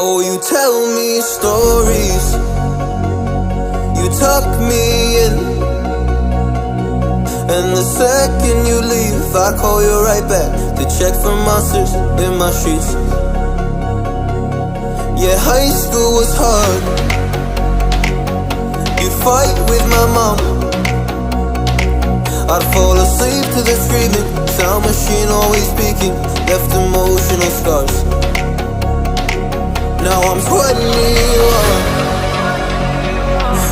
Oh, you tell me stories, you tuck me in, and the second you leave, I call you right back to check for monsters in my sheets. Yeah, high school was hard. You'd fight with my mom, I'd fall asleep to the screaming, sound machine always speaking, left emotional scars. Now I'm 21,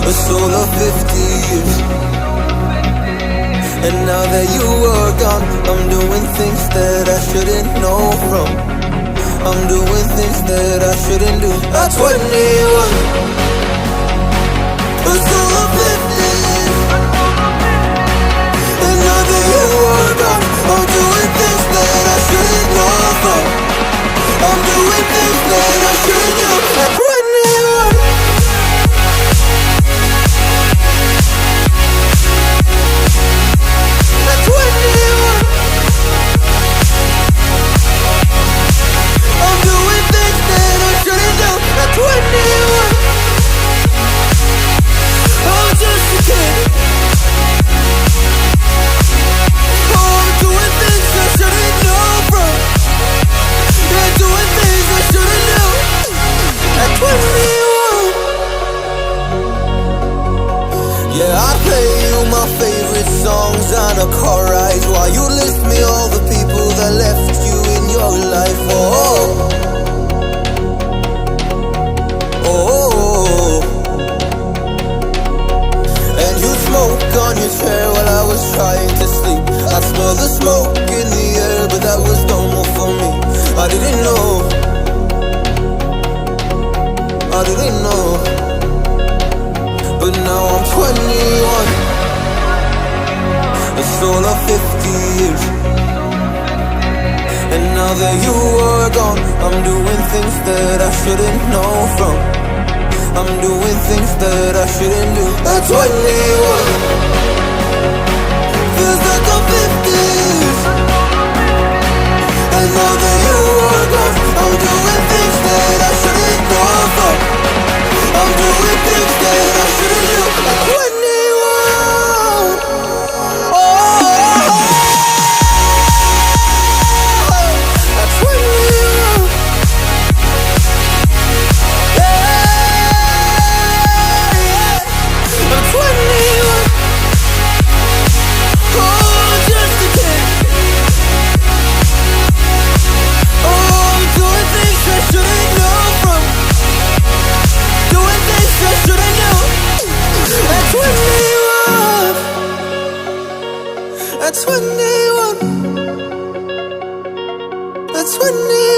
a soul of 50 years. And now that you are gone, I'm doing things that I shouldn't know from. I'm doing things that I shouldn't do. At 21, a soul of 50 years. And now that you are gone, I'm doing things that I shouldn't know from. I'm doing things that I shouldn't do. At 21. At 21. I'm doing things that I shouldn't do. At 21. I'm just a kid. Oh, I'm doing things I shouldn't know from. Yeah, doing things I shouldn't do. At 21. Yeah, I play you my favorite songs on a car ride while you list me all the people that left you in your life. Oh, oh, oh. And you smoke on your chair while I was trying to sleep. I smell the smoke in the air, but that was normal for me. I didn't know, I didn't know. But now I'm 21, a soul of 50 years. And now that you are gone, I'm doing things that I shouldn't know from. I'm doing things that I shouldn't do. At 21, feels like I'm 50 years. And now that you are gone, I'm doing things that I shouldn't know from. I'm doing things that I shouldn't do. At 21. Oh, at 21. Yeah, at 21. Oh, just a kid. Oh, I'm doing things I shouldn't know from. Doing things I shouldn't know. At 21. At 21. At 21.